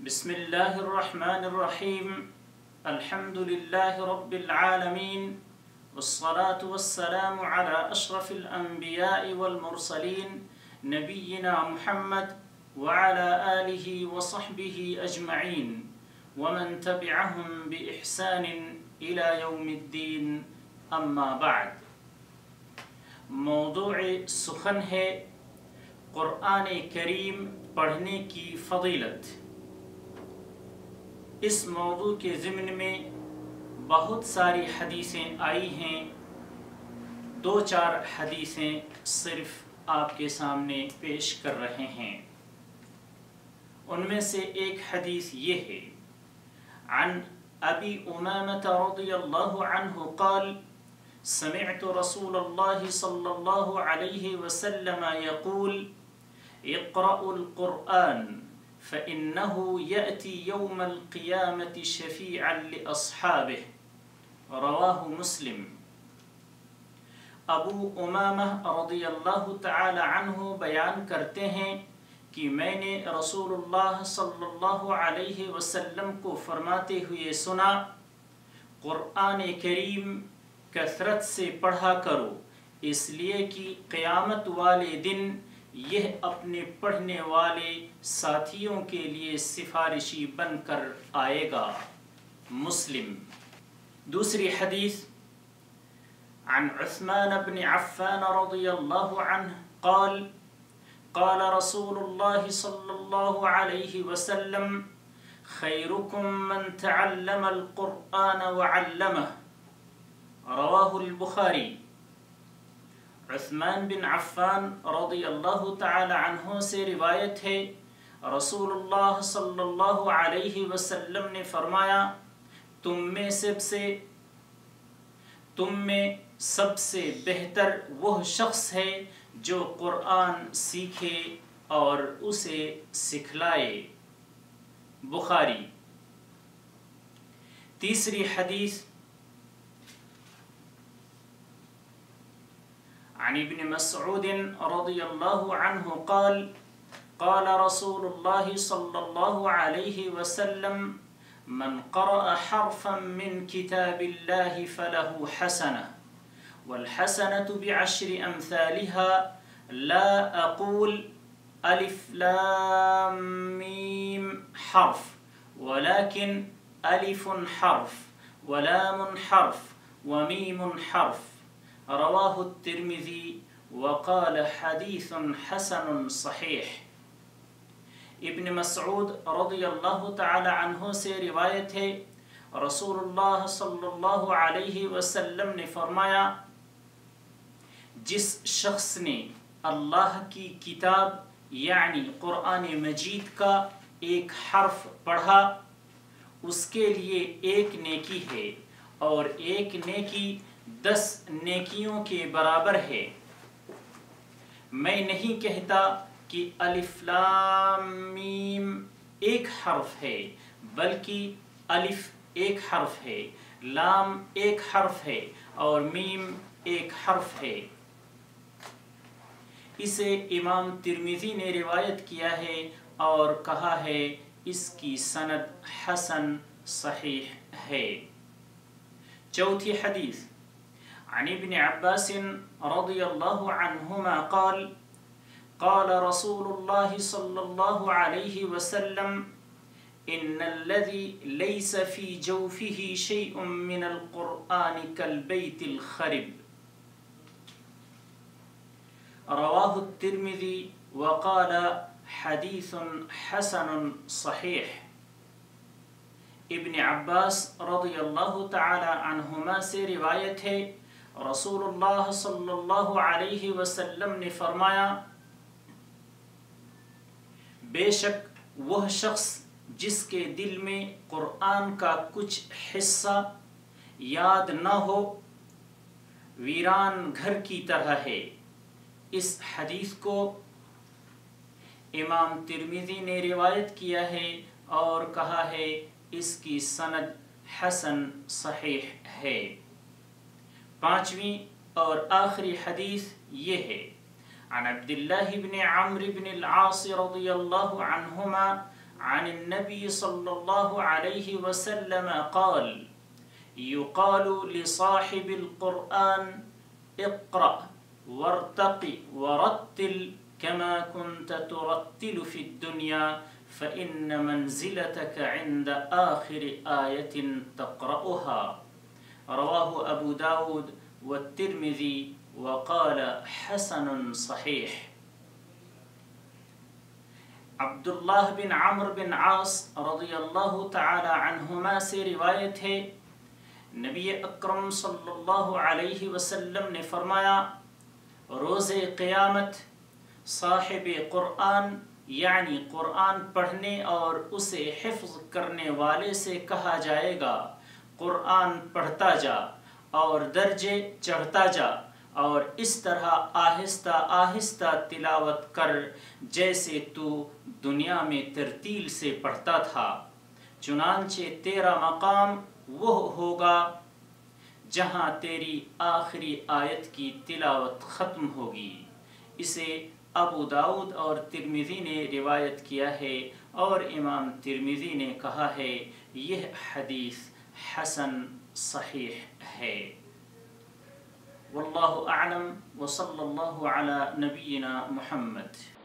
بسم الله الرحمن الرحيم الحمد لله رب العالمين والصلاة والسلام على أشرف الأنبياء والمرسلين نبينا محمد وعلى آله وصحبه أجمعين ومن تبعهم بإحسان إلى يوم الدين أما بعد. موضوع سخن ہے قرآن کریم پڑھنے کی فضیلت. اس موضوع کے ضمن میں بہت ساری حدیثیں آئی ہیں. 2-4 حدیثیں صرف آپ کے سامنے پیش کر رہے ہیں. ان میں سے ایک حدیث یہ ہے: عن ابی امامۃ رضی اللہ عنہ قال سمعت رسول اللہ صلی اللہ علیہ وسلم يقول اقرأوا القرآن فإنه يأتي يوم القيامة شفيعا لأصحابه رواہ مسلم. ابو امامہ رضی اللہ تعالی عنہ بیان کرتے ہیں کہ میں نے رسول اللہ صلی اللہ علیہ وسلم کو فرماتے ہوئے سنا: قرآن کریم کثرت سے پڑھا کرو، اس لیے کہ قیامت والے دن یہ اپنے پڑھنے والے ساتھیوں کے لیے سفارشی بن کر آئے گا. مسلم. دوسری حدیث عن عثمان بن عفان رضی اللہ عنہ قال قال رسول اللہ صلی اللہ علیہ وسلم خیرکم من تعلم القرآن وعلمہ رواہ البخاری. عثمان بن عفان رضی اللہ تعالی عنہ سے روایت ہے، رسول اللہ صلی اللہ علیہ وسلم نے فرمایا: تم میں سب سے بہتر وہ شخص ہے جو قرآن سیکھے اور اسے سکھلائے. بخاری. تیسری حدیث عن ابن مسعود رضی اللہ عنہ قال قال رسول اللہ صلی اللہ علیہ وسلم من قرأ حرفا من كتاب الله فله حسنة والحسنة بعشر أمثالها لا أقول ألف لام ميم حرف ولكن ألف حرف ولام حرف وميم حرف. رواہ الترمذی وقال حدیث حسن صحیح. ابن مسعود رضی اللہ تعالی عنہ سے روایت ہے، رسول اللہ صلی اللہ علیہ وسلم نے فرمایا: جس شخص نے اللہ کی کتاب یعنی قرآن مجید کا ایک حرف پڑھا، اس کے لیے ایک نیکی ہے اور ایک نیکی 10 نیکیوں کے برابر ہے. میں نہیں کہتا کہ الف لام میم ایک حرف ہے، بلکہ الف ایک حرف ہے، لام ایک حرف ہے اور میم ایک حرف ہے. اسے امام ترمذی نے روایت کیا ہے اور کہا ہے اس کی سند حسن صحیح ہے. چوتھی حدیث عن ابن عباس رضی اللہ عنہما قال قال رسول اللہ صلی اللہ علیہ وسلم ان الذي ليس في جوفه شيء من القرآن كالبيت الخرب. رواہ الترمذی وقال حدیث حسن صحیح. ابن عباس رضی اللہ تعالی عنہما سے روایت ہے، رسول اللہ صلی اللہ علیہ وسلم نے فرمایا: بے شک وہ شخص جس کے دل میں قرآن کا کچھ حصہ یاد نہ ہو، ویران گھر کی طرح ہے. اس حدیث کو امام ترمذی نے روایت کیا ہے اور کہا ہے اس کی سند حسن صحیح ہے. پانچویں اور آخری حدیث یہ ہے: عن عبد اللہ بن عمرو بن العاص رضی اللہ عنہما عن النبي صلى الله عليه وسلم قال يقال لصاحب القرآن اقرأ وارتق ورتل كما كنت ترتل في الدنيا فإن منزلتك عند آخر آية تقرأها. رواه أبو داود والترمذي وقال حسن صحيح. عبداللہ بن عمرو بن عاص رضی اللہ تعالی عنہما سے روایت ہے، نبی اکرم صلی اللہ علیہ وسلم نے فرمایا، روز قیامت صاحب قرآن یعنی قرآن پڑھنے اور اسے حفظ کرنے والے سے کہا جائے گا، قرآن پڑھتا جا اور درجے چڑھتا جا اور اس طرح آہستہ آہستہ تلاوت کر جیسے تو دنیا میں ترتیل سے پڑھتا تھا، چنانچہ تیرا مقام وہ ہوگا جہاں تیری آخری آیت کی تلاوت ختم ہوگی۔ اسے ابو داؤد اور ترمذی نے روایت کیا ہے اور امام ترمذی نے کہا ہے یہ حدیث حسن صحیح ہے۔ واللہ اعلم وصلی اللہ علی نبینا محمد۔